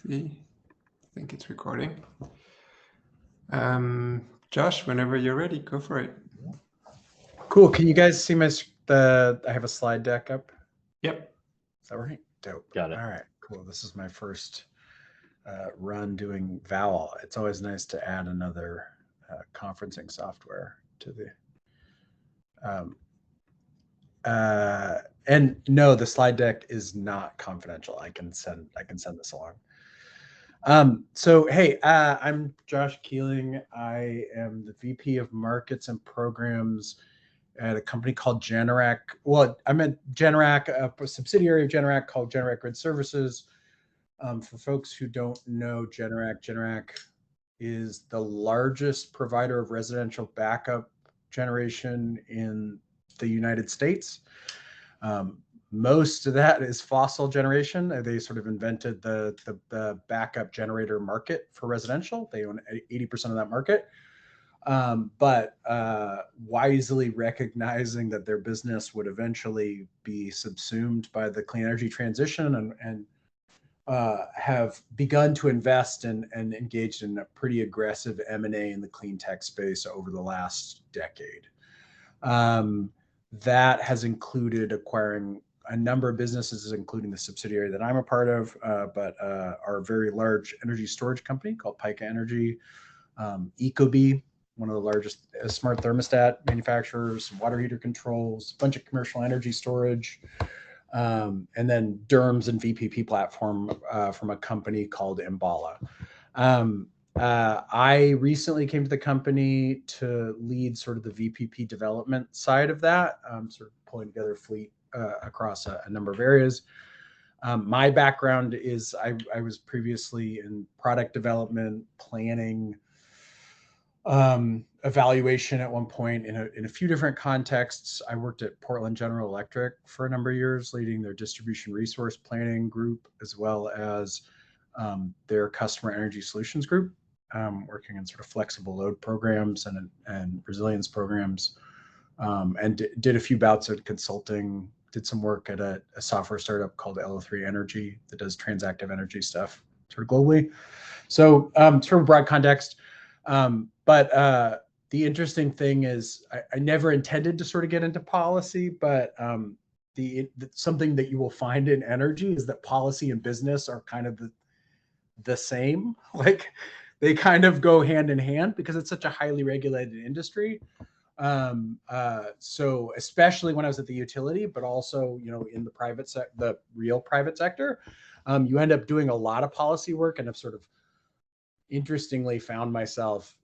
See, I think it's recording. Josh, whenever you're ready, go for it. Cool. Can you guys see I have a slide deck up? Yep. Is that right? Dope. Got it. All right, cool. This is my first run doing Vowel. It's always nice to add another conferencing software to the. And no, the slide deck is not confidential. I can send this along. So hey, I'm Josh Keeling. I am the VP of Markets and Programs at a company called Generac. Well, I'm at Generac, a subsidiary of Generac called Generac Grid Services. For folks who don't know Generac is the largest provider of residential backup generation in the United States. Most of that is fossil generation. They sort of invented the backup generator market for residential. They own 80% of that market. But wisely recognizing that their business would eventually be subsumed by the clean energy transition and have begun to invest and engaged in a pretty aggressive M&A in the clean tech space over the last decade. That has included acquiring a number of businesses, including the subsidiary that I'm a part of, but our very large energy storage company called Pika Energy, Ecobee, one of the largest smart thermostat manufacturers, water heater controls, a bunch of commercial energy storage, and then DERMS and VPP platform from a company called Imbala. I recently came to the company to lead sort of the VPP development side of that, sort of pulling together fleet across a number of areas. My background is I was previously in product development, planning, evaluation at one point in a few different contexts. I worked at Portland General Electric for a number of years, leading their distribution resource planning group, as well as their customer energy solutions group, working in sort of flexible load programs and resilience programs, and did a few bouts of consulting, did some work at a software startup called LO3 Energy that does transactive energy stuff sort of globally. So sort of broad context. But the interesting thing is I never intended to sort of get into policy, but something that you will find in energy is that policy and business are kind of the same. Like they kind of go hand in hand because it's such a highly regulated industry. So especially when I was at the utility, but also, in the real private sector, you end up doing a lot of policy work, and have sort of interestingly found myself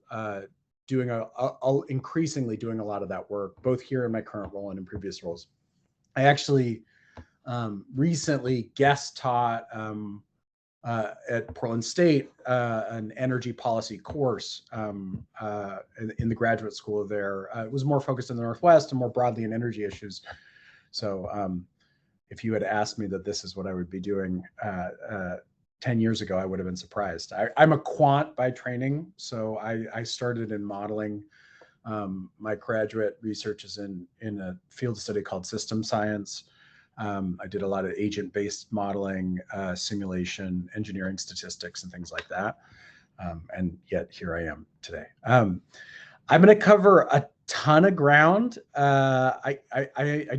increasingly doing a lot of that work, both here in my current role and in previous roles. I actually recently guest taught at Portland State an energy policy course in the graduate school there. It was more focused in the Northwest and more broadly in energy issues. So if you had asked me that this is what I would be doing 10 years ago, I would have been surprised. I'm a quant by training, so I started in modeling. My graduate research is in a field study called system science. I did a lot of agent-based modeling, simulation, engineering statistics, and things like that. And yet here I am today. I'm going to cover a ton of ground. I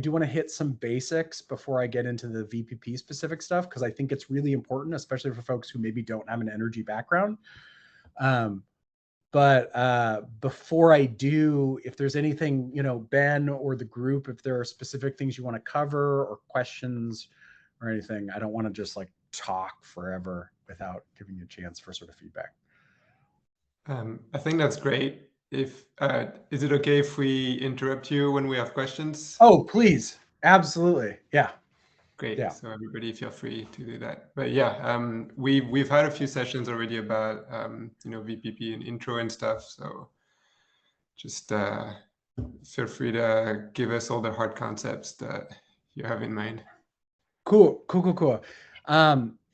do want to hit some basics before I get into the VPP specific stuff, because I think it's really important, especially for folks who maybe don't have an energy background. But before I do, if there's anything, Ben or the group, if there are specific things you want to cover or questions or anything, I don't want to just like talk forever without giving you a chance for sort of feedback. I think that's great. Is it okay if we interrupt you when we have questions? Oh, please. Absolutely. Yeah. Great. Yeah. So everybody feel free to do that. But yeah, we've had a few sessions already about VPP and intro and stuff. So just feel free to give us all the hard concepts that you have in mind. Cool.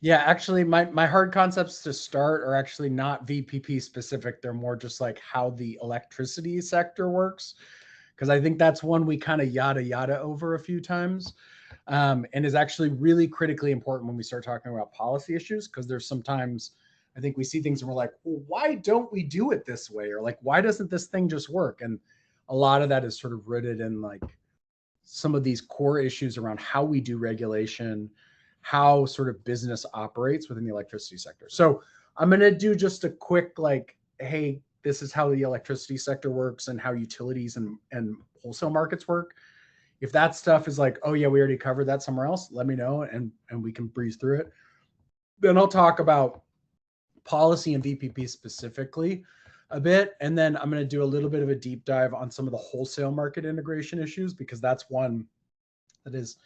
Yeah, actually my hard concepts to start are actually not VPP specific. They're more just like how the electricity sector works, because I think that's one we kind of yada over a few times. and is actually really critically important when we start talking about policy issues, because there's sometimes I think we see things and we're like, well, why don't we do it this way? Or like, why doesn't this thing just work? And a lot of that is sort of rooted in like some of these core issues around how we do regulation, how sort of business operates within the electricity sector. So I'm going to do just a quick like, hey, this is how the electricity sector works and how utilities and wholesale markets work. If that stuff is like, oh yeah, we already covered that somewhere else, let me know and we can breeze through it. Then I'll talk about policy and VPP specifically a bit. And then I'm going to do a little bit of a deep dive on some of the wholesale market integration issues, because that's one that is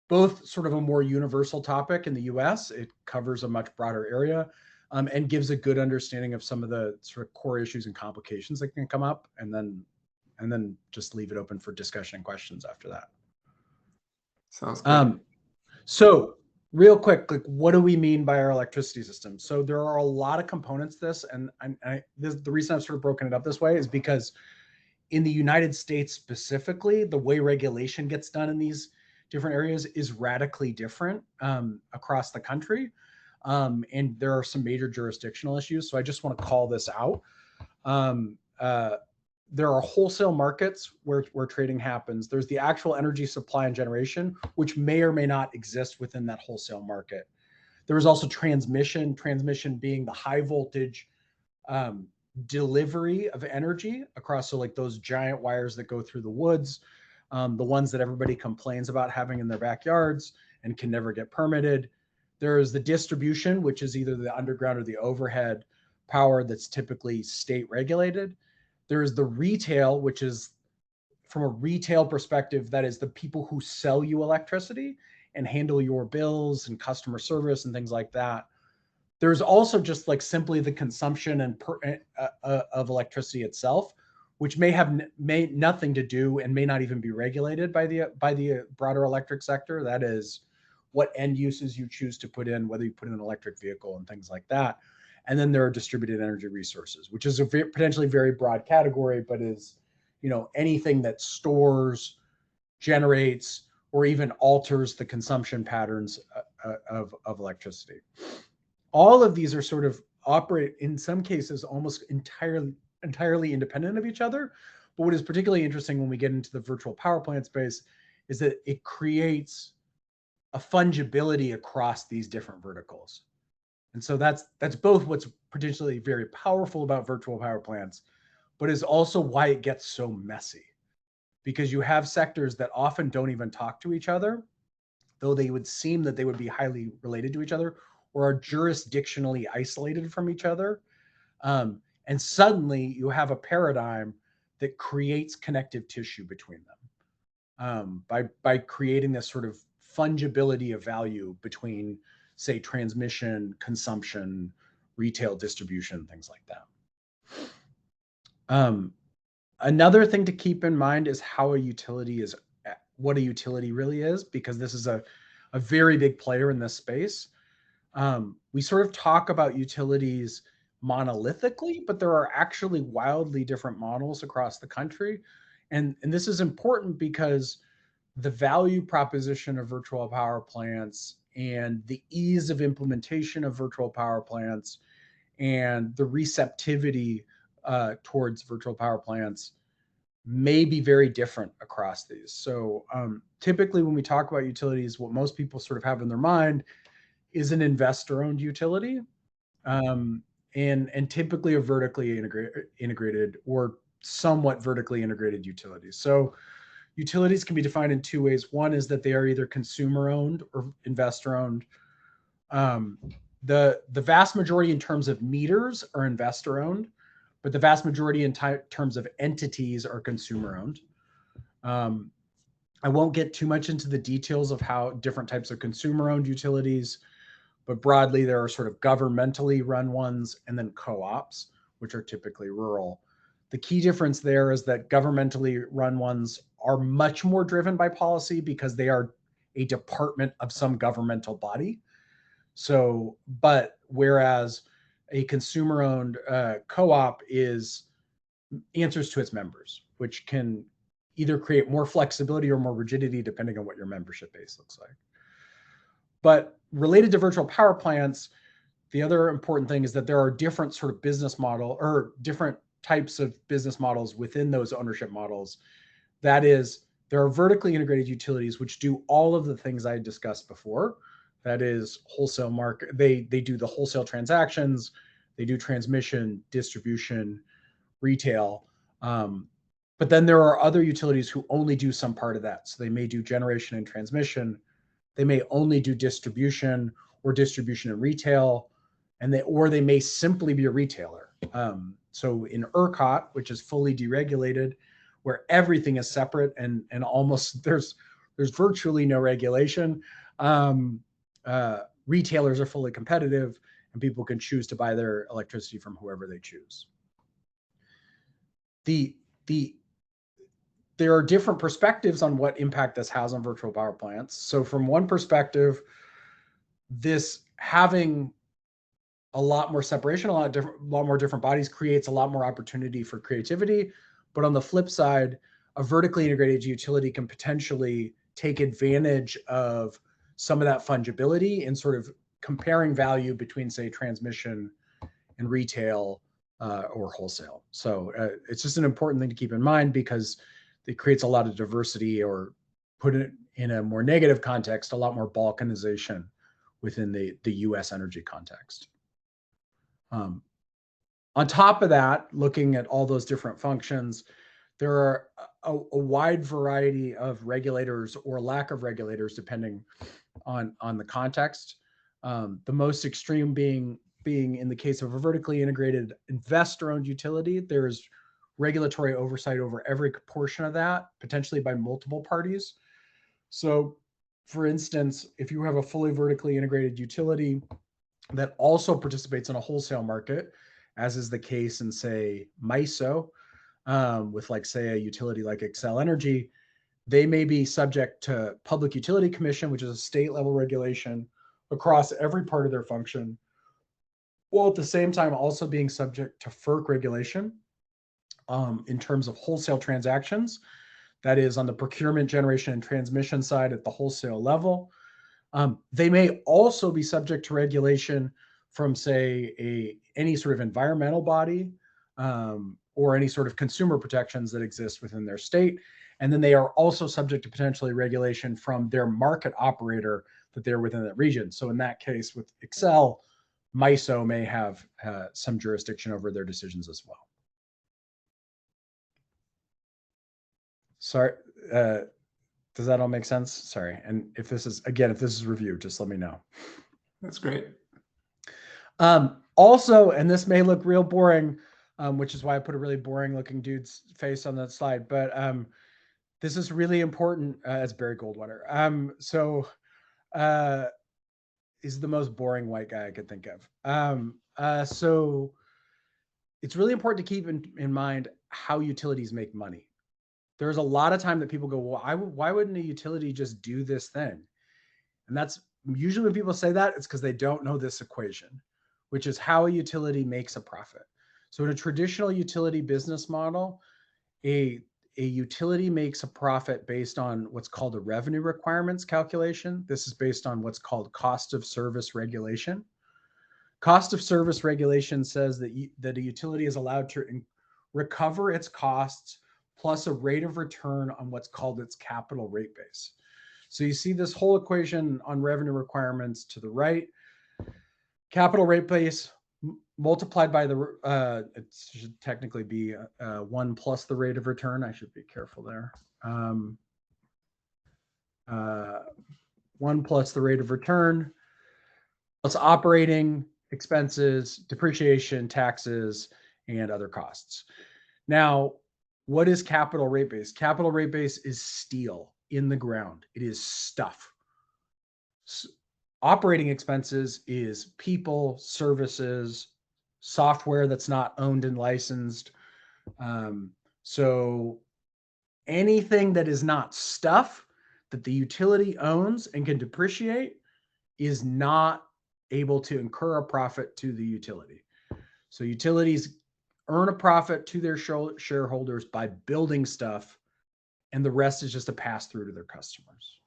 both sort of a more universal topic in the US. It covers a much broader area and gives a good understanding of some of the sort of core issues and complications that can come up, and then just leave it open for discussion and questions after that. Sounds good. So real quick, like, what do we mean by our electricity system? So there are a lot of components to this, and the reason I've sort of broken it up this way is because in the United States specifically, the way regulation gets done in these different areas is radically different across the country. And there are some major jurisdictional issues. So I just want to call this out. There are wholesale markets where trading happens. There's the actual energy supply and generation, which may or may not exist within that wholesale market. There is also transmission being the high voltage delivery of energy across, so like those giant wires that go through the woods, the ones that everybody complains about having in their backyards and can never get permitted. There is the distribution, which is either the underground or the overhead power that's typically state regulated. There is the retail, which is from a retail perspective, that is the people who sell you electricity and handle your bills and customer service and things like that. There's also just like simply the consumption of electricity itself, which may have nothing to do and may not even be regulated by the broader electric sector. That is what end uses you choose to put in, whether you put in an electric vehicle and things like that. And then there are distributed energy resources, which is a potentially very broad category, but is, anything that stores, generates, or even alters the consumption patterns of electricity. All of these are sort of operate in some cases almost entirely independent of each other. But what is particularly interesting when we get into the virtual power plant space is that it creates a fungibility across these different verticals. And so that's both what's potentially very powerful about virtual power plants, but is also why it gets so messy, because you have sectors that often don't even talk to each other, though they would seem that they would be highly related to each other, or are jurisdictionally isolated from each other. And suddenly you have a paradigm that creates connective tissue between them by creating this sort of fungibility of value between, say, transmission, consumption, retail distribution, things like that. Another thing to keep in mind is what a utility really is, because this is a very big player in this space. We sort of talk about utilities monolithically, but there are actually wildly different models across the country. And this is important because the value proposition of virtual power plants and the ease of implementation of virtual power plants and the receptivity towards virtual power plants may be very different across these. So typically when we talk about utilities, what most people sort of have in their mind is an investor-owned utility, and typically a vertically integrated or somewhat vertically integrated utility. So utilities can be defined in two ways. One is that they are either consumer-owned or investor-owned. The vast majority in terms of meters are investor-owned, but the vast majority in terms of entities are consumer-owned. I won't get too much into the details of how different types of consumer-owned utilities, but broadly there are sort of governmentally run ones and then co-ops, which are typically rural. The key difference there is that governmentally run ones are much more driven by policy because they are a department of some governmental body. So, but whereas a consumer-owned co-op answers to its members, which can either create more flexibility or more rigidity depending on what your membership base looks like. But related to virtual power plants, the other important thing is that there are different sort of business model or different types of business models within those ownership models. That is, there are vertically integrated utilities which do all of the things I discussed before. That is wholesale market. They do the wholesale transactions, they do transmission, distribution, retail. But then there are other utilities who only do some part of that. So they may do generation and transmission. They may only do distribution or distribution and retail, or they may simply be a retailer. So in ERCOT, which is fully deregulated, where everything is separate and almost there's virtually no regulation, retailers are fully competitive and people can choose to buy their electricity from whoever they choose. There are different perspectives on what impact this has on virtual power plants. So from one perspective, this having a lot more separation, a lot more different bodies creates a lot more opportunity for creativity. But on the flip side, a vertically integrated utility can potentially take advantage of some of that fungibility and sort of comparing value between, say, transmission and retail or wholesale. So it's just an important thing to keep in mind because it creates a lot of diversity, or put it in a more negative context, a lot more balkanization within the US energy context. On top of that, looking at all those different functions, there are a wide variety of regulators or lack of regulators depending on the context. The most extreme being in the case of a vertically integrated investor-owned utility, there's regulatory oversight over every portion of that, potentially by multiple parties. So, for instance, if you have a fully vertically integrated utility that also participates in a wholesale market, as is the case in, say, MISO, with, like, say, a utility like Xcel Energy, they may be subject to Public Utility Commission, which is a state-level regulation across every part of their function, while at the same time also being subject to FERC regulation in terms of wholesale transactions. That is on the procurement, generation, and transmission side at the wholesale level. They may also be subject to regulation from, say, any sort of environmental body or any sort of consumer protections that exist within their state. And then they are also subject to potentially regulation from their market operator that they're within that region. So in that case, with Xcel, MISO may have some jurisdiction over their decisions as well. Sorry, does that all make sense? Sorry. And if this is review, just let me know. That's great. Also, and this may look real boring, which is why I put a really boring looking dude's face on that slide, but this is really important. It's Barry Goldwater. He's the most boring white guy I could think of. So it's really important to keep in mind how utilities make money. There's a lot of time that people go, well, why wouldn't a utility just do this thing? And that's usually when people say that, it's because they don't know this equation, which is how a utility makes a profit. So in a traditional utility business model, a utility makes a profit based on what's called a revenue requirements calculation. This is based on what's called cost of service regulation. Cost of service regulation says that a utility is allowed to recover its costs plus a rate of return on what's called its capital rate base. So you see this whole equation on revenue requirements to the right. Capital rate base multiplied by it should technically be 1 plus the rate of return. I should be careful there. 1 plus the rate of return. Plus operating expenses, depreciation, taxes, and other costs. Now, what is capital rate base? Capital rate base is steel in the ground. It is stuff. Operating expenses is people, services, software that's not owned and licensed. So anything that is not stuff that the utility owns and can depreciate is not able to incur a profit to the utility. So utilities earn a profit to their shareholders by building stuff and the rest is just a pass through to their customers.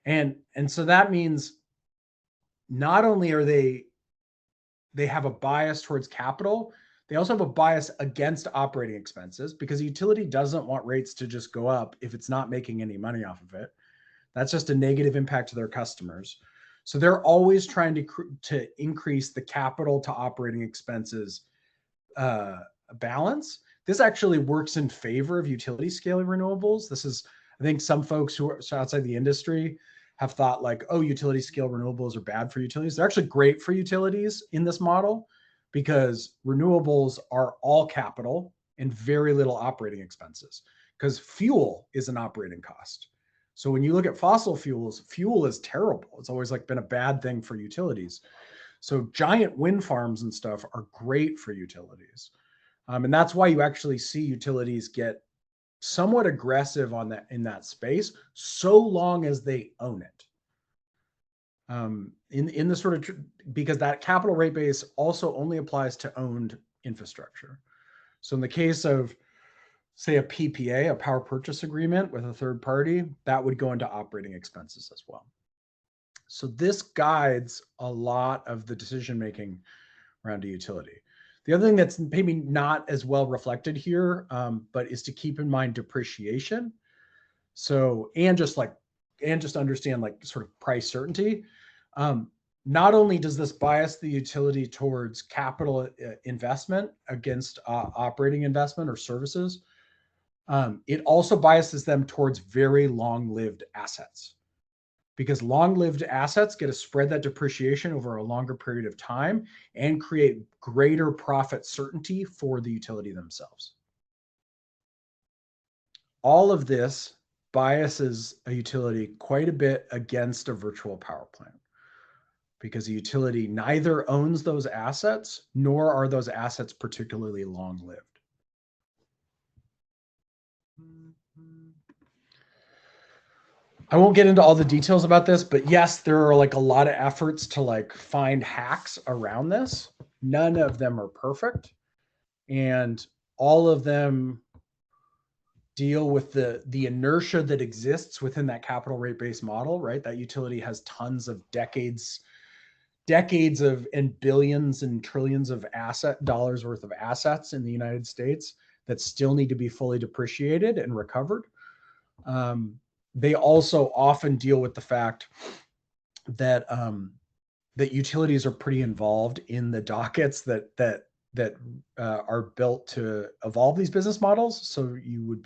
And so that means not only are they have a bias towards capital, they also have a bias against operating expenses, because a utility doesn't want rates to just go up if it's not making any money off of it. That's just a negative impact to their customers. So they're always trying to increase the capital to operating expenses balance. This actually works in favor of utility scaling renewables. This is, I think some folks who are outside the industry have thought like, oh, utility scale renewables are bad for utilities. They're actually great for utilities in this model, because renewables are all capital and very little operating expenses, because fuel is an operating cost. So when you look at fossil fuels, fuel is terrible. It's always like been a bad thing for utilities. So giant wind farms and stuff are great for utilities. And that's why you actually see utilities get somewhat aggressive on that in that space, so long as they own it. In the sort of, because that capital rate base also only applies to owned infrastructure. So in the case of, say, a PPA, a power purchase agreement with a third party, that would go into operating expenses as well. So this guides a lot of the decision making around a utility. The other thing that's maybe not as well reflected here, but is to keep in mind depreciation. So, and just understand like sort of price certainty. Not only does this bias the utility towards capital investment against operating investment or services, it also biases them towards very long-lived assets, because long-lived assets get to spread that depreciation over a longer period of time and create greater profit certainty for the utility themselves. All of this biases a utility quite a bit against a virtual power plant, because a utility neither owns those assets, nor are those assets particularly long-lived. I won't get into all the details about this, but yes, there are like a lot of efforts to like find hacks around this. None of them are perfect, and all of them deal with the inertia that exists within that capital rate base model, right? That utility has tons of decades of and billions and trillions of dollars worth of assets in the United States that still need to be fully depreciated and recovered. They also often deal with the fact that that utilities are pretty involved in the dockets that are built to evolve these business models. So you're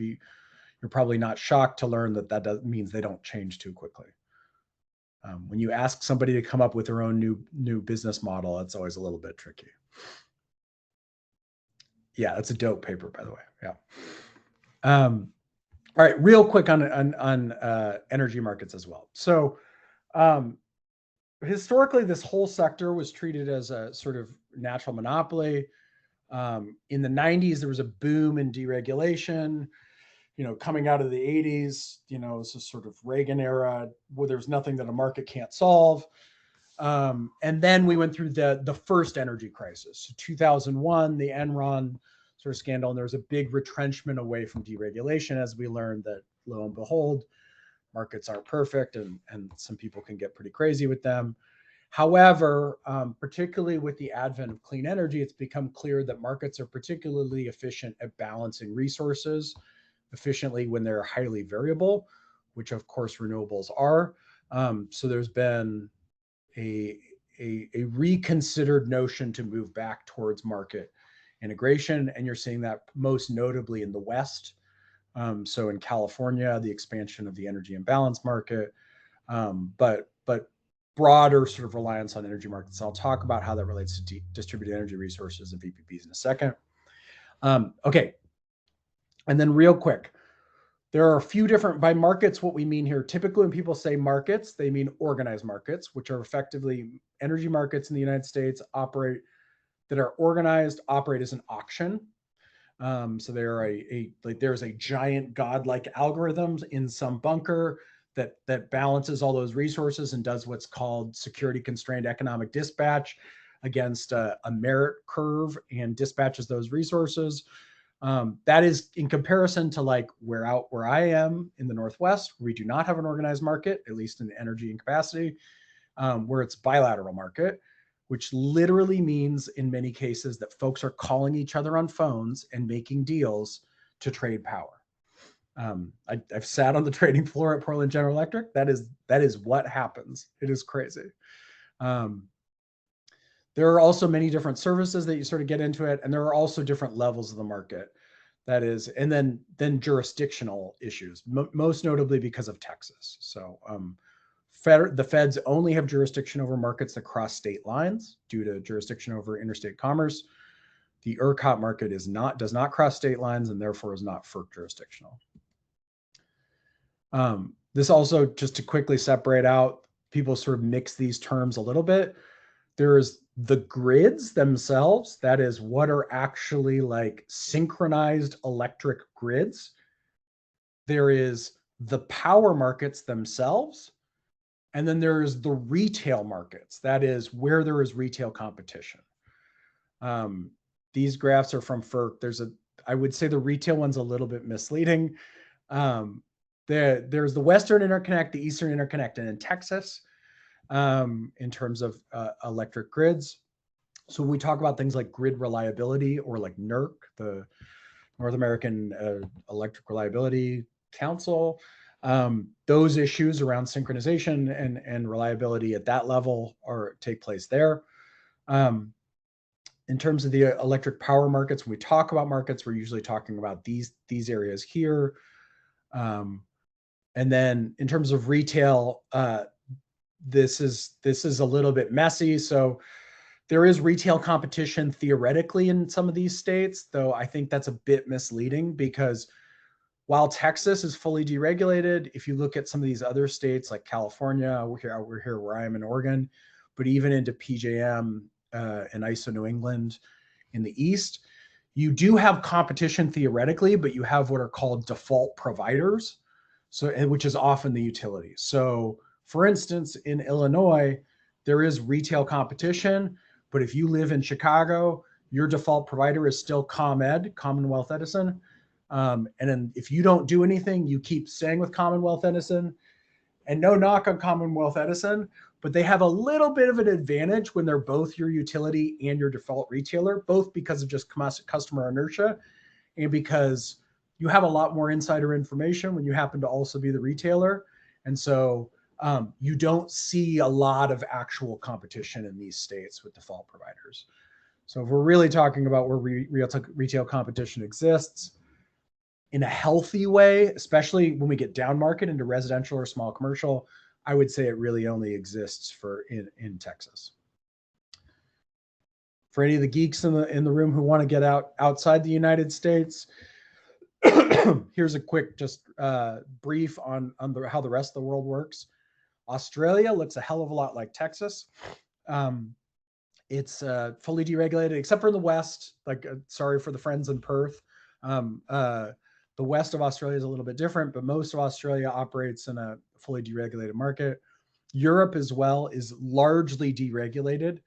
probably not shocked to learn that means they don't change too quickly. When you ask somebody to come up with their own new business model, it's always a little bit tricky. Yeah, that's a dope paper, by the way. Yeah. All right, real quick on energy markets as well. So historically, this whole sector was treated as a sort of natural monopoly. In the 90s, there was a boom in deregulation, coming out of the 80s, it's a sort of Reagan era where there's nothing that a market can't solve. And then we went through the first energy crisis. So 2001, the Enron sort of scandal, and there was a big retrenchment away from deregulation as we learned that, lo and behold, markets aren't perfect, and some people can get pretty crazy with them. However, particularly with the advent of clean energy, it's become clear that markets are particularly efficient at balancing resources efficiently when they're highly variable, which of course renewables are. So there's been a reconsidered notion to move back towards market integration, and you're seeing that most notably in the West. So in California, the expansion of the energy imbalance market, but broader sort of reliance on energy markets. I'll talk about how that relates to distributed energy resources and VPPs in a second. Okay, and then real quick, there are a few different, by markets, what we mean here, typically when people say markets, they mean organized markets, which are effectively energy markets in the United States operate as an auction. So there's a giant godlike algorithm in some bunker that balances all those resources and does what's called security constrained economic dispatch against a merit curve and dispatches those resources. That is in comparison to like where I am in the Northwest, we do not have an organized market, at least in energy and capacity, where it's bilateral market, which literally means in many cases that folks are calling each other on phones and making deals to trade power. I've sat on the trading floor at Portland General Electric. That is what happens. It is crazy. There are also many different services that you sort of get into it, and there are also different levels of the market. That is, and then jurisdictional issues, most notably because of Texas. So the feds only have jurisdiction over markets that cross state lines due to jurisdiction over interstate commerce. The ERCOT market does not cross state lines and therefore is not FERC jurisdictional. This also, just to quickly separate out, people sort of mix these terms a little bit. There's the grids themselves, that is what are actually like synchronized electric grids. There is the power markets themselves, and then there's the retail markets, that is where there is retail competition. These graphs are from FERC. I would say the retail one's a little bit misleading. There's the Western Interconnect, the Eastern Interconnect, and in Texas, in terms of electric grids. So when we talk about things like grid reliability or like NERC, the North American Electric Reliability Council, those issues around synchronization and reliability at that level take place there. In terms of the electric power markets, when we talk about markets, we're usually talking about these areas here. And then in terms of retail, this is a little bit messy. So there is retail competition theoretically in some of these states, though I think that's a bit misleading because while Texas is fully deregulated, if you look at some of these other states like California, we're here where I am in Oregon, but even into PJM and ISO New England in the East, you do have competition theoretically, but you have what are called default providers, so which is often the utility. So for instance, in Illinois, there is retail competition, but if you live in Chicago, your default provider is still ComEd, Commonwealth Edison. And then if you don't do anything, you keep staying with Commonwealth Edison. And no knock on Commonwealth Edison, but they have a little bit of an advantage when they're both your utility and your default retailer, both because of just customer inertia and because you have a lot more insider information when you happen to also be the retailer. And so you don't see a lot of actual competition in these states with default providers. So if we're really talking about where retail competition exists in a healthy way, especially when we get down market into residential or small commercial, I would say it really only exists in Texas. For any of the geeks in the room who want to get outside the United States, here's a quick just brief on how the rest of the world works. Australia looks a hell of a lot like Texas. It's fully deregulated, except for the West. Sorry for the friends in Perth. The west of Australia is a little bit different, but most of Australia operates in a fully deregulated market. Europe as well is largely deregulated.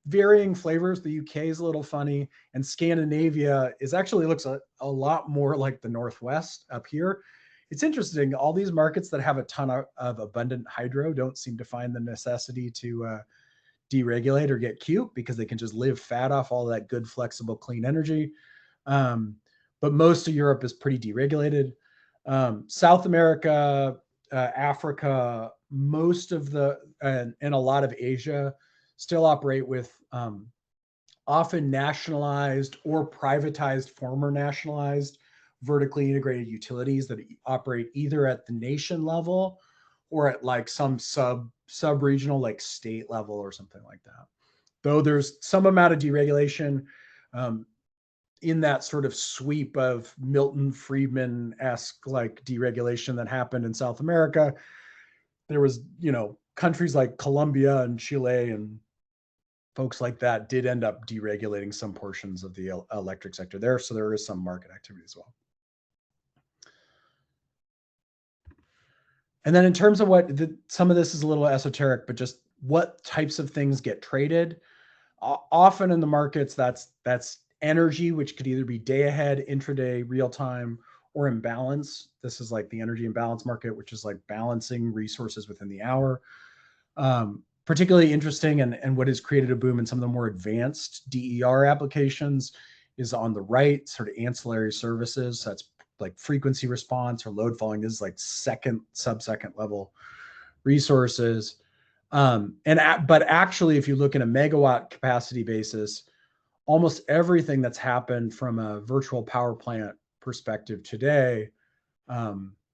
Varying flavors. The UK is a little funny, and Scandinavia looks a lot more like the Northwest up here. It's interesting. All these markets that have a ton of abundant hydro don't seem to find the necessity to deregulate or get cute because they can just live fat off all that good, flexible, clean energy. But most of Europe is pretty deregulated. South America, Africa, most of and a lot of Asia still operate with often nationalized or privatized, former nationalized, vertically integrated utilities that operate either at the nation level or at like some sub-regional, like state level or something like that. Though there's some amount of deregulation in that sort of sweep of Milton Friedman-esque like deregulation that happened in South America. There was, countries like Colombia and Chile and folks like that did end up deregulating some portions of the electric sector there. So there is some market activity as well. And then in terms of some of this is a little esoteric, but just what types of things get traded. Often in the markets, that's energy, which could either be day ahead, intraday, real time, or imbalance. This is like the energy imbalance market, which is like balancing resources within the hour. Particularly interesting, and what has created a boom in some of the more advanced DER applications is on the right, sort of ancillary services. So that's like frequency response or load following. This is like sub-second level resources. But actually, if you look at a megawatt capacity basis, almost everything that's happened from a virtual power plant perspective today,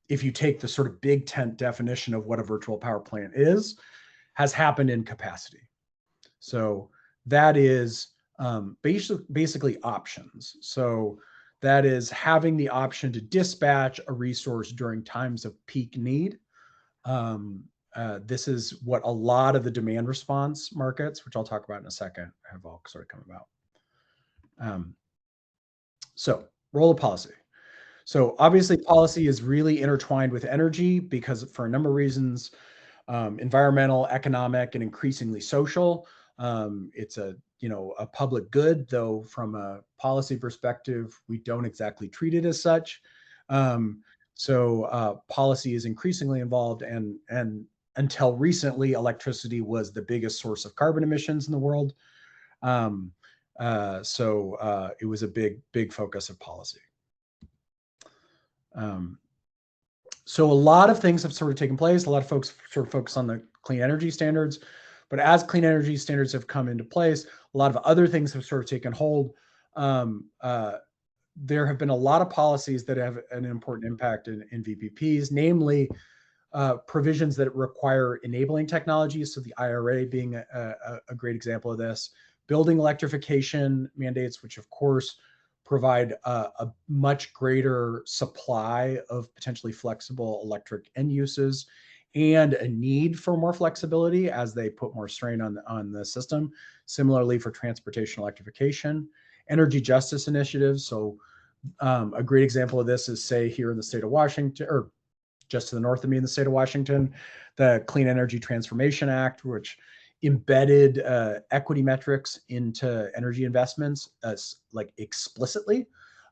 if you take the sort of big tent definition of what a virtual power plant is, has happened in capacity. So that is basically options. So that is having the option to dispatch a resource during times of peak need. This is what a lot of the demand response markets, which I'll talk about in a second, have all sort of come about. So role of policy. So obviously policy is really intertwined with energy because for a number of reasons, environmental, economic, and increasingly social. It's a public good, though from a policy perspective, we don't exactly treat it as such. So policy is increasingly involved, and until recently, electricity was the biggest source of carbon emissions in the world. So it was a big focus of policy. So a lot of things have sort of taken place. A lot of folks sort of focus on the clean energy standards, but as clean energy standards have come into place, a lot of other things have sort of taken hold. There have been a lot of policies that have an important impact in VPPs, namely provisions that require enabling technologies. So the IRA being a great example of this. Building electrification mandates, which of course provide a much greater supply of potentially flexible electric end uses and a need for more flexibility as they put more strain on the system. Similarly for transportation electrification, energy justice initiatives. So a great example of this is, say, here in the state of Washington, or just to the north of me in the state of Washington, the Clean Energy Transformation Act, which embedded equity metrics into energy investments like explicitly.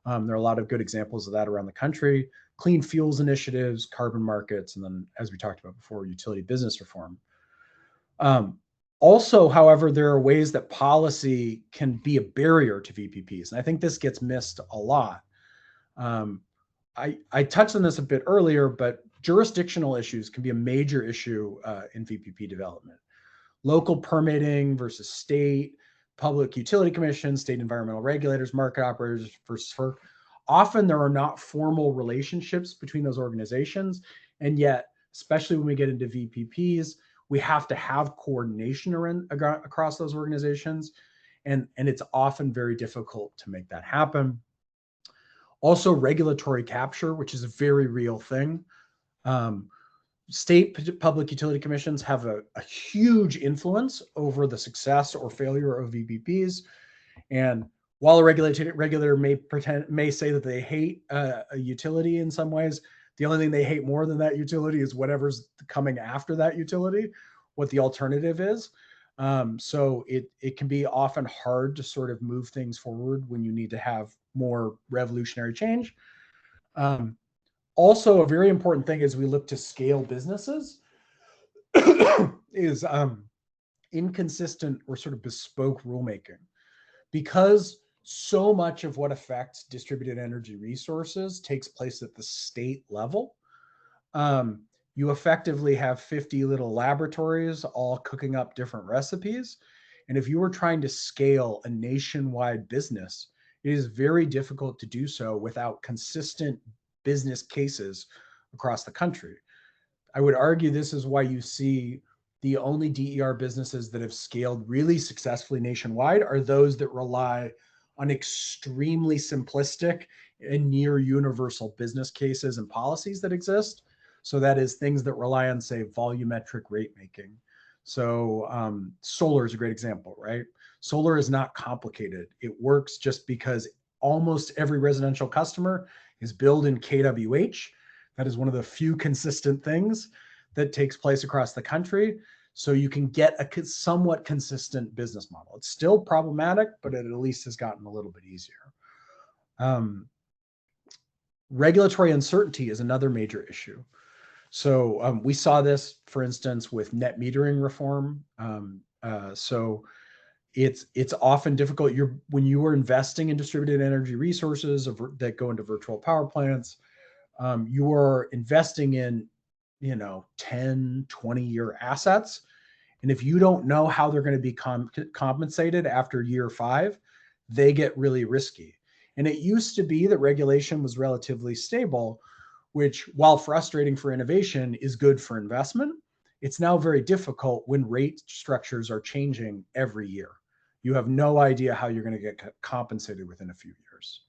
There are a lot of good examples of that around the country. Clean fuels initiatives, carbon markets, and then, as we talked about before, utility business reform. Also, however, there are ways that policy can be a barrier to VPPs, and I think this gets missed a lot. I touched on this a bit earlier, but jurisdictional issues can be a major issue in VPP development. Local permitting versus state, public utility commissions, state environmental regulators, market operators versus FERC. Often there are not formal relationships between those organizations. And yet, especially when we get into VPPs, we have to have coordination across those organizations. And it's often very difficult to make that happen. Also, regulatory capture, which is a very real thing. State public utility commissions have a huge influence over the success or failure of VPPs. And while a regulator may say that they hate a utility in some ways, the only thing they hate more than that utility is whatever's coming after that utility, what the alternative is. So it can be often hard to sort of move things forward when you need to have more revolutionary change. Also, a very important thing as we look to scale businesses is inconsistent or sort of bespoke rulemaking. Because so much of what affects distributed energy resources takes place at the state level, you effectively have 50 little laboratories all cooking up different recipes. And if you were trying to scale a nationwide business, it is very difficult to do so without consistent business cases across the country. I would argue this is why you see the only DER businesses that have scaled really successfully nationwide are those that rely on extremely simplistic and near universal business cases and policies that exist. So that is things that rely on, say, volumetric rate making. So solar is a great example, right? Solar is not complicated. It works just because almost every residential customer is billed in kWh. That is one of the few consistent things that takes place across the country. So you can get a somewhat consistent business model. It's still problematic, but it at least has gotten a little bit easier. Regulatory uncertainty is another major issue. So we saw this, for instance, with net metering reform. So it's often difficult. When you are investing in distributed energy resources that go into virtual power plants, you are investing in 10, 20-year assets. And if you don't know how they're going to be compensated after year 5, they get really risky. And it used to be that regulation was relatively stable, which, while frustrating for innovation, is good for investment. It's now very difficult when rate structures are changing every year. You have no idea how you're going to get compensated within a few years.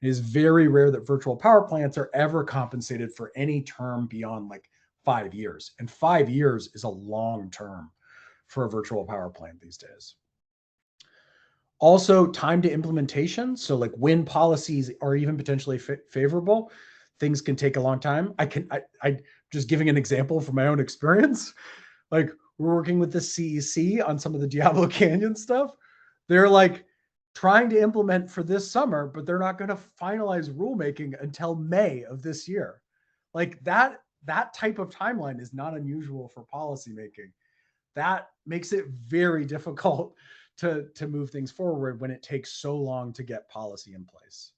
It is very rare that virtual power plants are ever compensated for any term beyond like 5 years. And 5 years is a long term for a virtual power plant these days. Also, time to implementation. So like when policies are even potentially favorable, things can take a long time. I just giving an example from my own experience. Like we're working with the CEC on some of the Diablo Canyon stuff. They're like trying to implement for this summer, but they're not going to finalize rulemaking until May of this year. Like that type of timeline is not unusual for policymaking. That makes it very difficult to move things forward when it takes so long to get policy in place.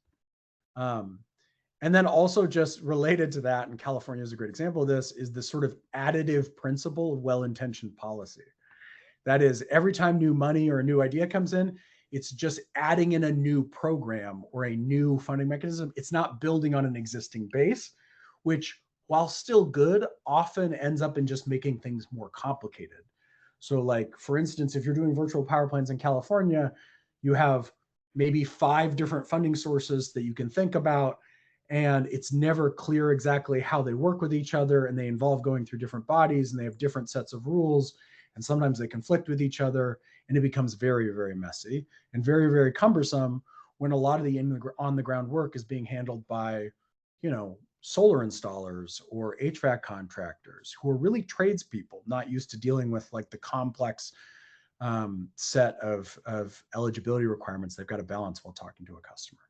And then also just related to that, and California is a great example of this, is the sort of additive principle of well-intentioned policy. That is, every time new money or a new idea comes in, it's just adding in a new program or a new funding mechanism. It's not building on an existing base, which, while still good, often ends up in just making things more complicated. So like, for instance, if you're doing virtual power plants in California, you have maybe 5 different funding sources that you can think about, and it's never clear exactly how they work with each other, and they involve going through different bodies, and they have different sets of rules, and sometimes they conflict with each other, and it becomes very, very messy and very, very cumbersome when a lot of the on-the-ground work is being handled by, solar installers or HVAC contractors who are really tradespeople, not used to dealing with like the complex set of eligibility requirements they've got to balance while talking to a customer.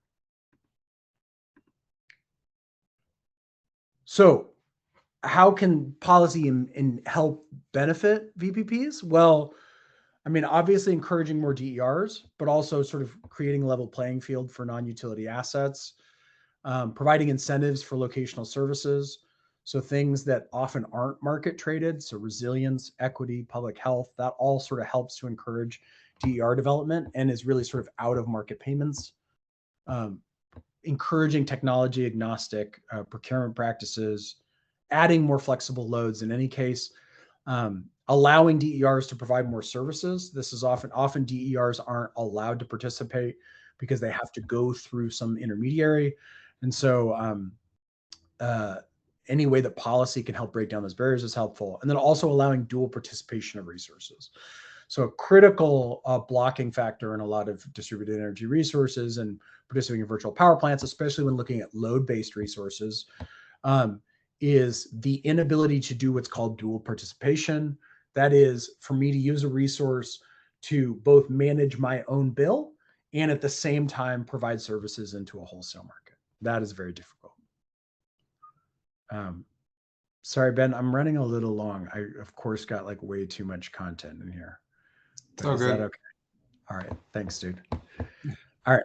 So how can policy help benefit VPPs? Well, I mean, obviously encouraging more DERs, but also sort of creating a level playing field for non-utility assets, providing incentives for locational services. So things that often aren't market traded, so resilience, equity, public health, that all sort of helps to encourage DER development and is really sort of out of market payments. Encouraging technology agnostic procurement practices, adding more flexible loads in any case, allowing DERs to provide more services. This is often DERs aren't allowed to participate because they have to go through some intermediary. And so any way that policy can help break down those barriers is helpful. And then also allowing dual participation of resources. So a critical blocking factor in a lot of distributed energy resources and participating in virtual power plants, especially when looking at load-based resources, is the inability to do what's called dual participation. That is, for me to use a resource to both manage my own bill and at the same time provide services into a wholesale market. That is very difficult. Sorry, Ben, I'm running a little long. I, of course, got like way too much content in here. But is that okay? All right. Thanks, dude. All right.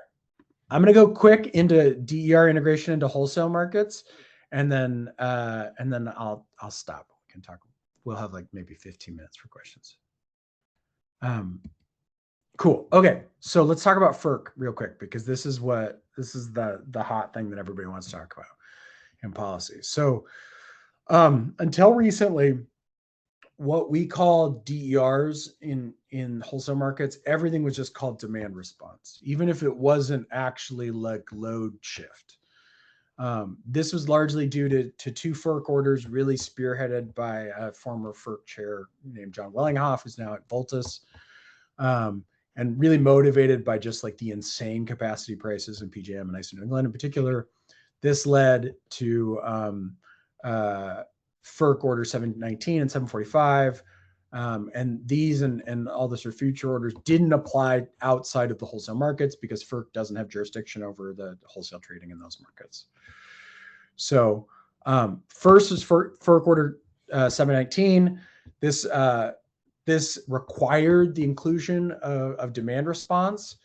I'm going to go quick into DER integration into wholesale markets, and then I'll stop. We can talk. We'll have like maybe 15 minutes for questions. Cool. Okay. So let's talk about FERC real quick, because this is the hot thing that everybody wants to talk about in policy. So until recently, what we call DERs in wholesale markets, everything was just called demand response, even if it wasn't actually like load shift. This was largely due to 2 FERC orders, really spearheaded by a former FERC chair named John Wellinghoff, who's now at Voltus, and really motivated by just like the insane capacity prices in PJM and ISO New England in particular. This led to FERC Order 719 and 745, And these and all the sort of future orders didn't apply outside of the wholesale markets because FERC doesn't have jurisdiction over the wholesale trading in those markets. So first is FERC Order 719. This required the inclusion of demand response.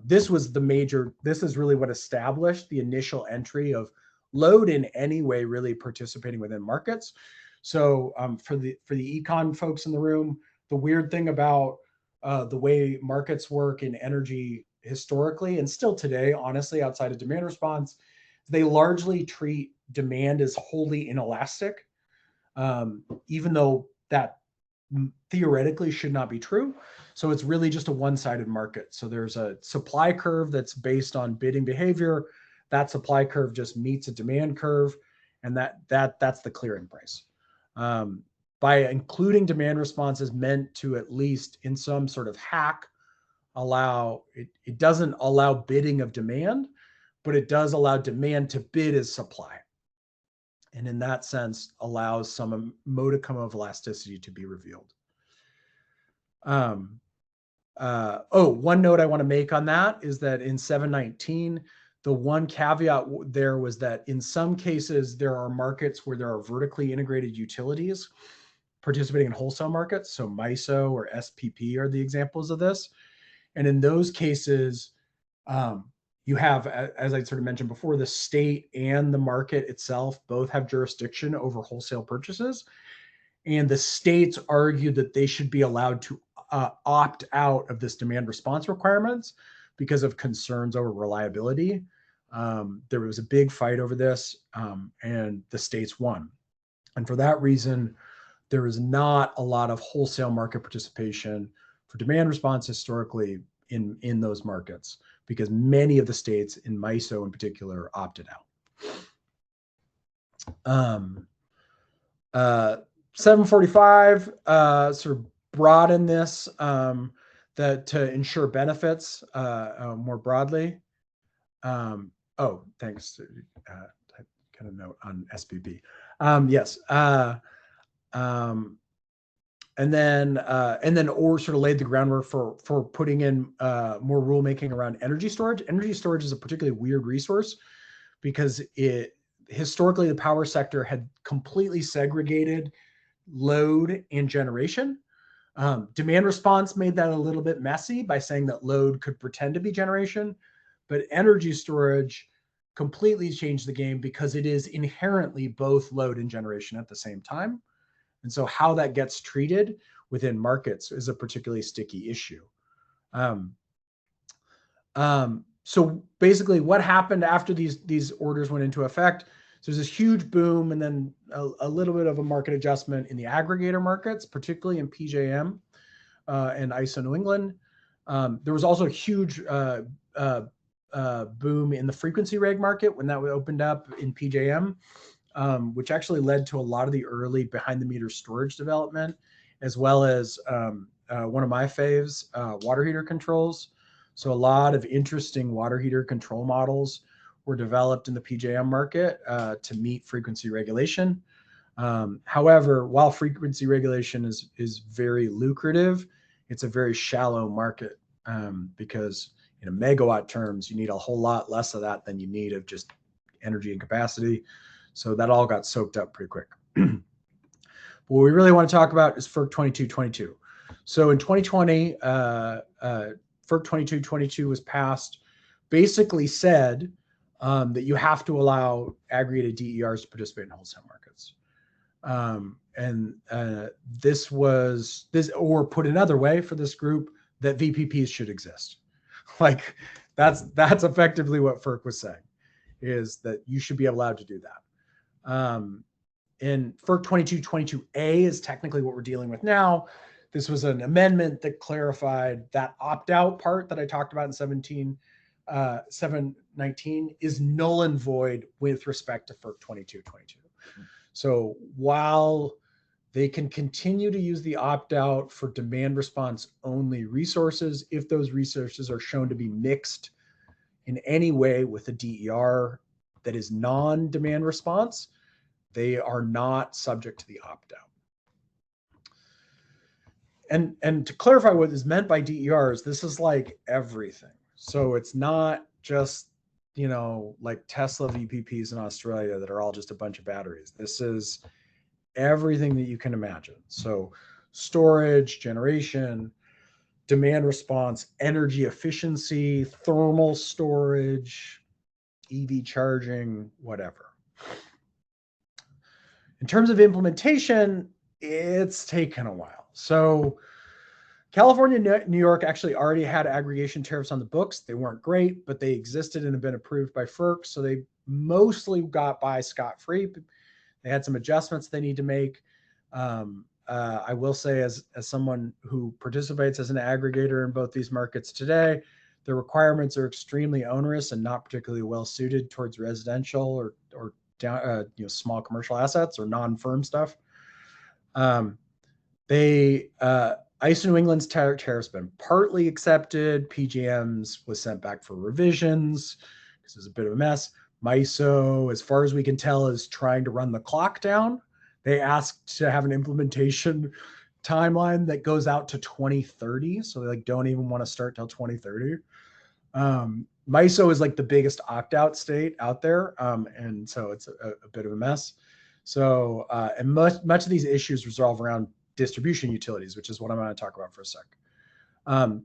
This is really what established the initial entry of load in any way really participating within markets. So for the econ folks in the room, the weird thing about the way markets work in energy historically and still today, honestly, outside of demand response, they largely treat demand as wholly inelastic, even though that theoretically should not be true. So it's really just a one-sided market. So there's a supply curve that's based on bidding behavior. That supply curve just meets a demand curve, and that's the clearing price. By including demand response is meant to, at least in some sort of hack, allow it doesn't allow bidding of demand, but it does allow demand to bid as supply. And in that sense, allows some modicum of elasticity to be revealed. One note I want to make on that is that in 719, the one caveat there was that in some cases, there are markets where there are vertically integrated utilities participating in wholesale markets. So MISO or SPP are the examples of this. And in those cases, you have, as I sort of mentioned before, the state and the market itself both have jurisdiction over wholesale purchases. And the states argued that they should be allowed to opt out of this demand response requirements because of concerns over reliability. There was a big fight over this, and the states won. And for that reason, there is not a lot of wholesale market participation for demand response historically in those markets, because many of the states, in MISO in particular, opted out. 745 sort of broaden this to ensure benefits more broadly. Thanks. Kind of note on SPP. Yes. And then or sort of laid the groundwork for putting in more rulemaking around energy storage. Energy storage is a particularly weird resource because historically the power sector had completely segregated load and generation. Demand response made that a little bit messy by saying that load could pretend to be generation, but energy storage completely changed the game because it is inherently both load and generation at the same time. And so how that gets treated within markets is a particularly sticky issue. So basically what happened after these orders went into effect, so there's this huge boom and then a little bit of a market adjustment in the aggregator markets, particularly in PJM and ISO New England. There was also a huge boom in the frequency reg market when that opened up in PJM. Which actually led to a lot of the early behind the meter storage development, as well as one of my faves, water heater controls. So a lot of interesting water heater control models were developed in the PJM market to meet frequency regulation. However, while frequency regulation is very lucrative, it's a very shallow market because in megawatt terms, you need a whole lot less of that than you need of just energy and capacity. So that all got soaked up pretty quick. What we really want to talk about is FERC 2222. So in 2020, FERC 2222 was passed, basically said that you have to allow aggregated DERs to participate in wholesale markets. Or put another way for this group, that VPPs should exist. Like that's effectively what FERC was saying, is that you should be allowed to do that. And FERC 2222A is technically what we're dealing with now. This was an amendment that clarified that opt-out part that I talked about in 719 is null and void with respect to FERC 2222. So while they can continue to use the opt-out for demand response only resources, if those resources are shown to be mixed in any way with a DER that is non-demand response, they are not subject to the opt-out. and to clarify what is meant by DERs, this is like everything. So it's not just, you know, like Tesla VPPs in Australia that are all just a bunch of batteries. This is everything that you can imagine. So storage, generation, demand response, energy efficiency, thermal storage, EV charging, whatever. In terms of implementation, it's taken a while. So California, New York actually already had aggregation tariffs on the books. They weren't great, but they existed and have been approved by FERC. So they mostly got by scot-free. They had some adjustments they need to make. I will say, as someone who participates as an aggregator in both these markets today, the requirements are extremely onerous and not particularly well suited towards residential or down, small commercial assets or non-firm stuff. ICE New England's tariff's been partly accepted. PJM's was sent back for revisions because it was a bit of a mess. MISO, as far as we can tell, is trying to run the clock down. They asked to have an implementation timeline that goes out to 2030. So they don't even want to start till 2030. MISO is like the biggest opt-out state out there. And so it's a bit of a mess. So, and much of these issues resolve around distribution utilities, which is what I'm going to talk about for a sec.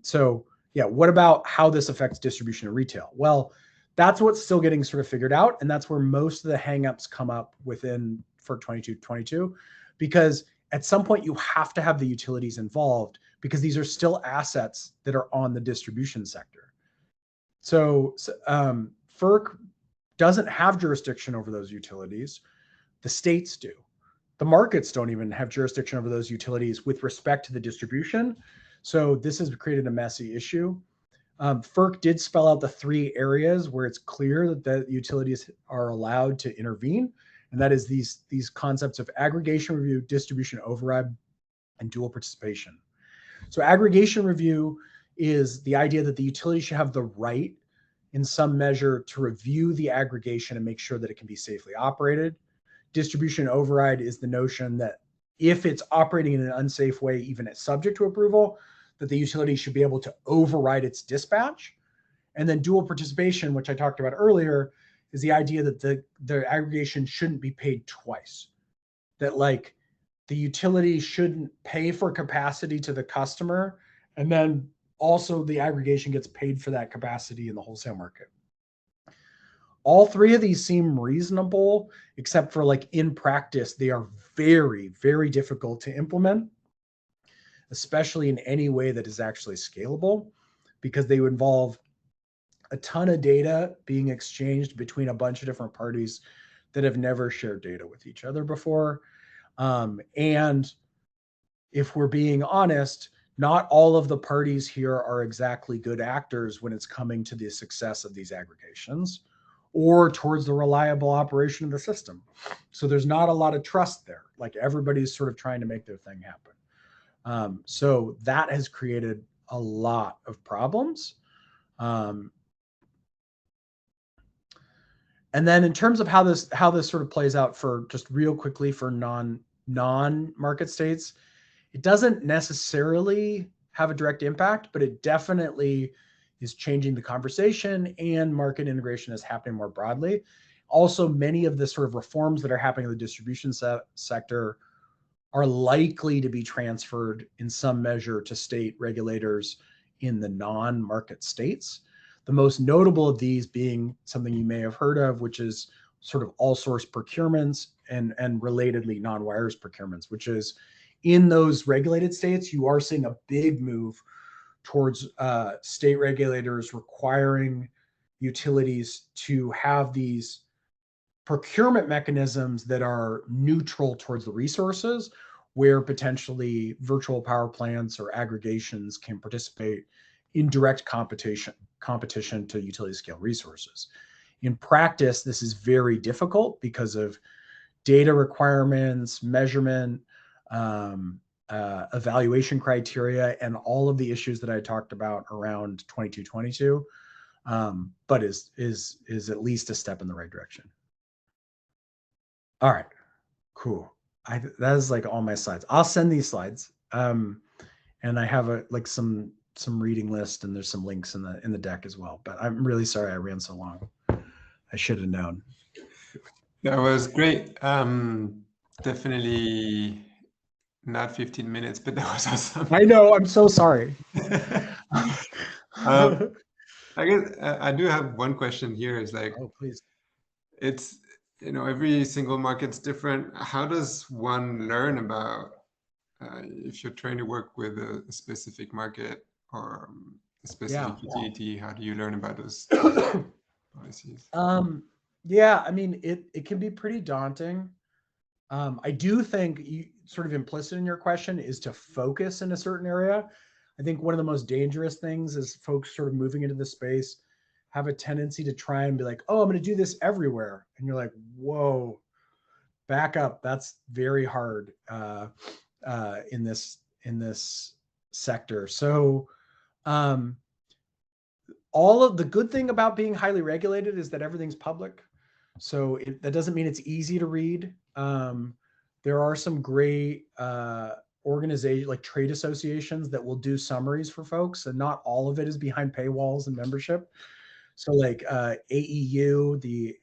So yeah, what about how this affects distribution and retail? Well, that's what's still getting sort of figured out. And that's where most of the hangups come up within FERC 2222, because at some point you have to have the utilities involved because these are still assets that are on the distribution sector. So FERC doesn't have jurisdiction over those utilities. The states do. The markets don't even have jurisdiction over those utilities with respect to the distribution. So this has created a messy issue. FERC did spell out the 3 areas where it's clear that the utilities are allowed to intervene. And that is these concepts of aggregation review, distribution override, and dual participation. So aggregation review is the idea that the utility should have the right in some measure to review the aggregation and make sure that it can be safely operated. Distribution override is the notion that if it's operating in an unsafe way, even at subject to approval, that the utility should be able to override its dispatch. And then dual participation, which I talked about earlier, is the idea that the aggregation shouldn't be paid twice. That like the utility shouldn't pay for capacity to the customer, and then also the aggregation gets paid for that capacity in the wholesale market. All 3 of these seem reasonable, except for like in practice, they are very, very difficult to implement, especially in any way that is actually scalable, because they would involve a ton of data being exchanged between a bunch of different parties that have never shared data with each other before. And if we're being honest, not all of the parties here are exactly good actors when it's coming to the success of these aggregations or towards the reliable operation of the system. So there's not a lot of trust there. Like everybody's sort of trying to make their thing happen. So that has created a lot of problems. And then in terms of how this sort of plays out for just real quickly for non-market states, it doesn't necessarily have a direct impact, but it definitely is changing the conversation, and market integration is happening more broadly. Also, many of the sort of reforms that are happening in the distribution sector are likely to be transferred in some measure to state regulators in the non-market states. The most notable of these being something you may have heard of, which is sort of all source procurements and relatedly non-wires procurements, which is in those regulated states, you are seeing a big move towards state regulators requiring utilities to have these procurement mechanisms that are neutral towards the resources, where potentially virtual power plants or aggregations can participate in direct competition to utility scale resources. In practice, this is very difficult because of data requirements, measurement, evaluation criteria, and all of the issues that I talked about around 2222, but is at least a step in the right direction. All right, cool. That is like all my slides. I'll send these slides. And and I have some reading list, and there's some links in the deck as well. But I'm really sorry I ran so long. I should have known. That was great. Definitely not 15 minutes, but that was awesome. I know. I'm so sorry. I guess I do have one question here. Is like, oh, please. It's, every single market's different. How does one learn about if you're trying to work with a specific market or a specific utility? How do you learn about those policies? Yeah, I mean, it can be pretty daunting. I do think sort of implicit in your question is to focus in a certain area. I think one of the most dangerous things is folks sort of moving into the space have a tendency to try and be like, oh, I'm going to do this everywhere. And you're like, whoa, back up. That's very hard in this sector. So all of the good thing about being highly regulated is that everything's public. So that doesn't mean it's easy to read. There are some great organizations like trade associations that will do summaries for folks, and not all of it is behind paywalls and membership. So like AEU, the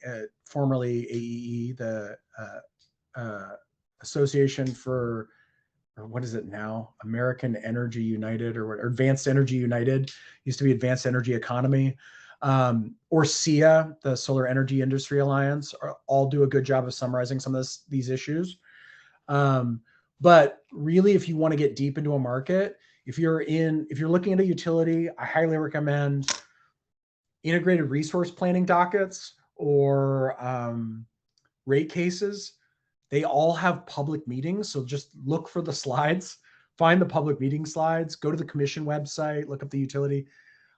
formerly AEE, the Association for, or what is it now? American Energy United or Advanced Energy United, used to be Advanced Energy Economy. Or SEIA, the Solar Energy Industry Alliance, all do a good job of summarizing some of these issues. But really, if you want to get deep into a market, if you're looking at a utility, I highly recommend integrated resource planning dockets or rate cases. They all have public meetings. So just look for the slides, find the public meeting slides, go to the commission website, look up the utility.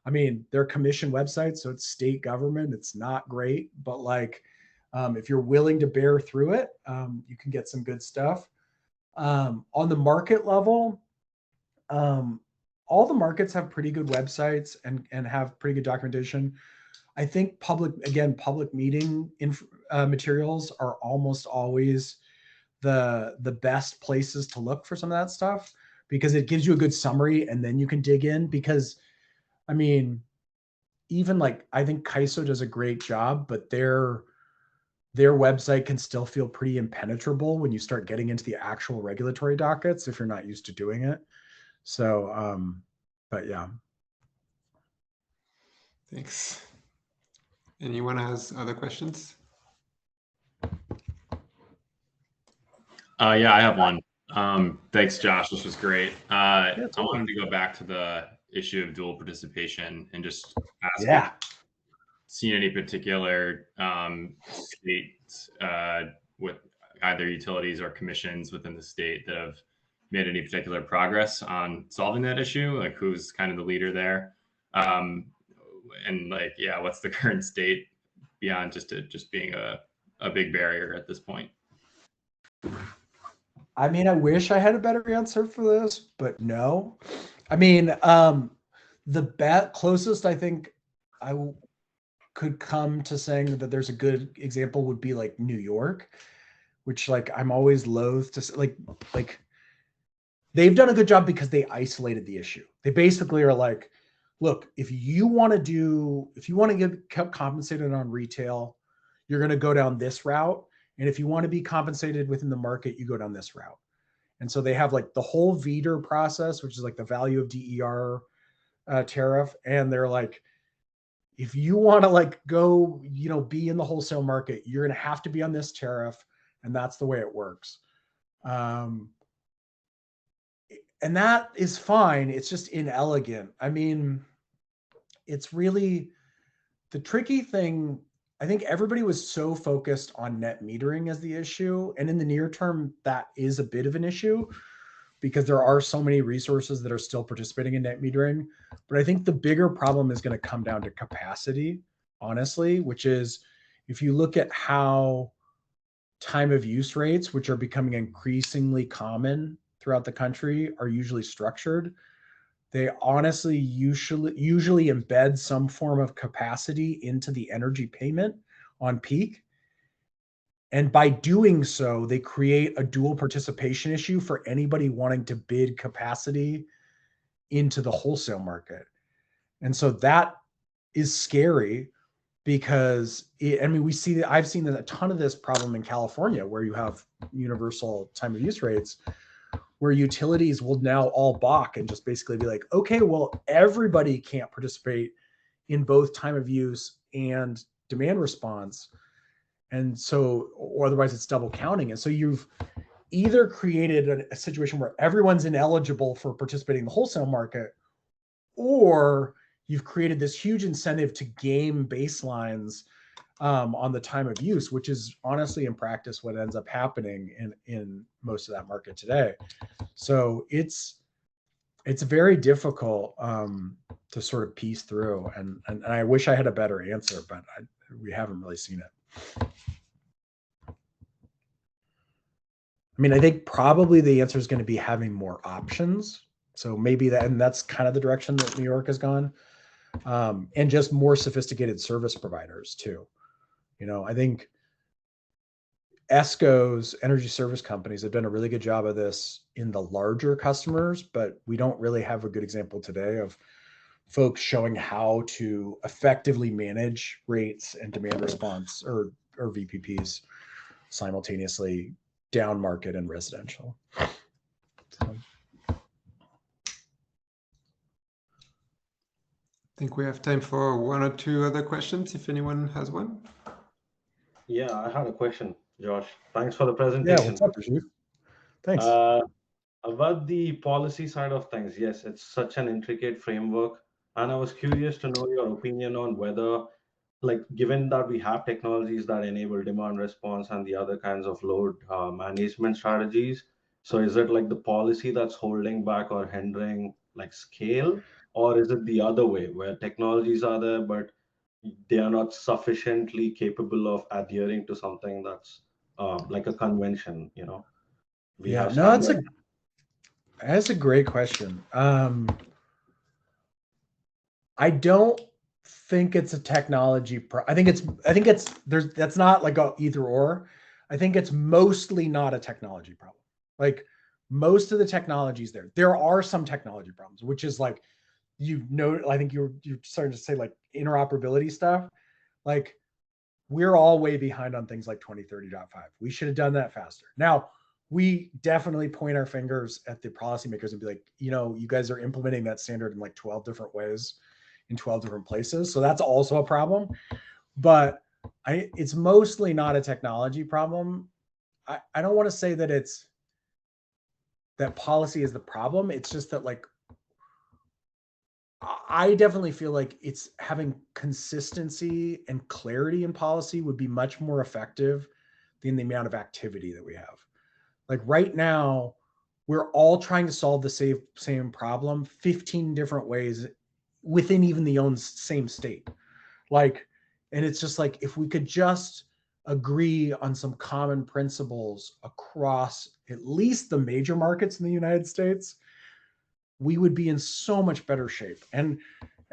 I mean, they're commission websites, so it's state government. It's not great, but like, if you're willing to bear through it, you can get some good stuff. On the market level, all the markets have pretty good websites and have pretty good documentation. I think public meeting materials are almost always the best places to look for some of that stuff, because it gives you a good summary and then you can dig in. Because I mean, even like, I think CAISO does a great job, but their website can still feel pretty impenetrable when you start getting into the actual regulatory dockets if you're not used to doing it. So, but yeah. Thanks. Anyone has other questions? Yeah, I have one. Thanks, Josh. This was great. I wanted to go back to the issue of dual participation and just ask if you've seen any particular states with either utilities or commissions within the state that have made any particular progress on solving that issue. Like, who's kind of the leader there? And like, yeah, what's the current state beyond just being a big barrier at this point? I mean, I wish I had a better answer for this, but no. I mean, the closest I think I could come to saying that there's a good example would be like New York, which like I'm always loath to like they've done a good job because they isolated the issue. They basically are like, look, if you want to get compensated on retail, you're going to go down this route. And if you want to be compensated within the market, you go down this route. And so they have like the whole VDER process, which is like the value of DER tariff. And they're like, if you want to like go, be in the wholesale market, you're going to have to be on this tariff. And that's the way it works. And that is fine. It's just inelegant. I mean, it's really the tricky thing. I think everybody was so focused on net metering as the issue. And in the near term, that is a bit of an issue because there are so many resources that are still participating in net metering. But I think the bigger problem is going to come down to capacity, honestly, which is if you look at how time of use rates, which are becoming increasingly common throughout the country, are usually structured, they honestly usually embed some form of capacity into the energy payment on peak. And by doing so, they create a dual participation issue for anybody wanting to bid capacity into the wholesale market. And so that is scary because we see that I've seen a ton of this problem in California where you have universal time of use rates where utilities will now all balk and just basically be like, okay, well, everybody can't participate in both time of use and demand response. And so, or otherwise it's double counting. And so you've either created a situation where everyone's ineligible for participating in the wholesale market, or you've created this huge incentive to game baselines on the time of use, which is honestly in practice what ends up happening in most of that market today. So it's very difficult to sort of piece through, and I wish I had a better answer, but we haven't really seen it. I mean, I think probably the answer is going to be having more options. So maybe that, and that's kind of the direction that New York has gone, and just more sophisticated service providers too. You know, I think ESCOs, energy service companies, have done a really good job of this in the larger customers, but we don't really have a good example today of folks showing how to effectively manage rates and demand response or VPPs simultaneously down market and residential. So. I think we have time for one or two other questions if anyone has one. Yeah, I had a question, Josh. Thanks for the presentation. Yeah, what's up, Rajiv? Thanks. About the policy side of things, yes, it's such an intricate framework. And I was curious to know your opinion on whether, like, given that we have technologies that enable demand response and the other kinds of load management strategies, so is it like the policy that's holding back or hindering like scale, or is it the other way where technologies are there, but they are not sufficiently capable of adhering to something that's like a convention, you know? That's a great question. I don't think it's a technology I think it's that's not like a either or. I think it's mostly not a technology problem. Like most of the technologies there are some technology problems, which is like, I think you're starting to say like interoperability stuff. Like we're all way behind on things like 2030.5. We should have done that faster. Now, we definitely point our fingers at the policymakers and be like, you know, you guys are implementing that standard in like 12 different ways in 12 different places. So that's also a problem. But it's mostly not a technology problem. I don't want to say that that policy is the problem. It's just that like, I definitely feel like it's having consistency and clarity in policy would be much more effective than the amount of activity that we have. Like right now, we're all trying to solve the same problem 15 different ways within even the same state. Like, and it's just like, if we could just agree on some common principles across at least the major markets in the United States, we would be in so much better shape. And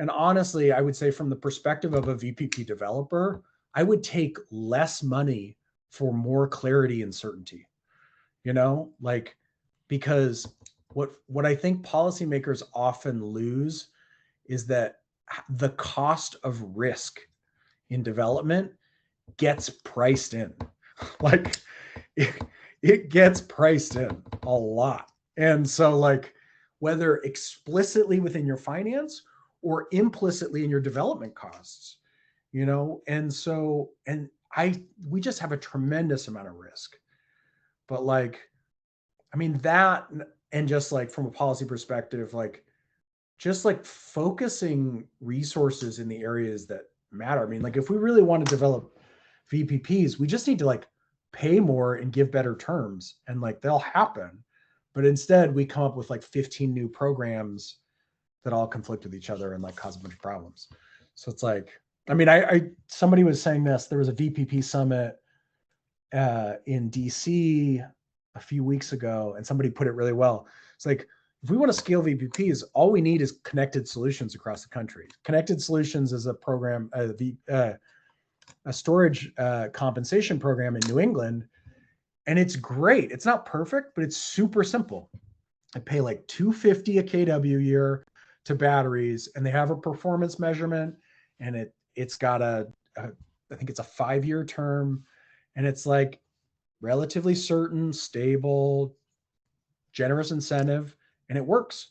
honestly, I would say from the perspective of a VPP developer, I would take less money for more clarity and certainty, you know, like, because what I think policymakers often lose is that the cost of risk in development gets priced in. Like it gets priced in a lot. And so like, whether explicitly within your finance or implicitly in your development costs, you know? And so, we just have a tremendous amount of risk, but like, I mean that, and just like from a policy perspective, like just like focusing resources in the areas that matter. I mean, like if we really want to develop VPPs, we just need to like pay more and give better terms, and like they'll happen. But instead, we come up with like 15 new programs that all conflict with each other and like cause a bunch of problems. So it's like, I mean, somebody was saying this. There was a VPP summit in DC a few weeks ago, and somebody put it really well. It's like, if we want to scale VPPs, all we need is connected solutions across the country. Connected Solutions is a program, a storage compensation program in New England. And it's great. It's not perfect, but it's super simple. I pay like $250 a kW year to batteries, and they have a performance measurement, and it's got I think it's a 5-year term, and it's like relatively certain, stable, generous incentive, and it works.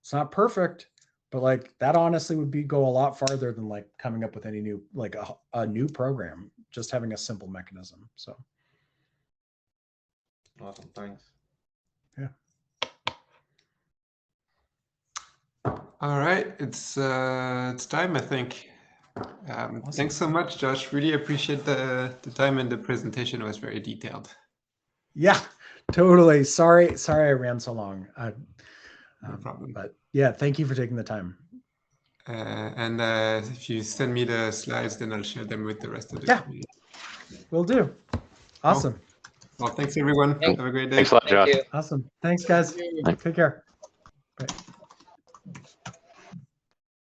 It's not perfect, but like that honestly would go a lot farther than like coming up with any new, like a new program, just having a simple mechanism. So Awesome, thanks. Yeah. All right, it's time, I think. Awesome. Thanks so much, Josh. Really appreciate the time, and the presentation was very detailed. Yeah, totally. Sorry I ran so long. No problem. But yeah, thank you for taking the time. And if you send me the slides, then I'll share them with the rest of the community. Will do. Awesome. Cool. Well, thanks everyone. Have a great day. Thanks a lot, Josh. Awesome. Thanks, guys. Take care. Bye.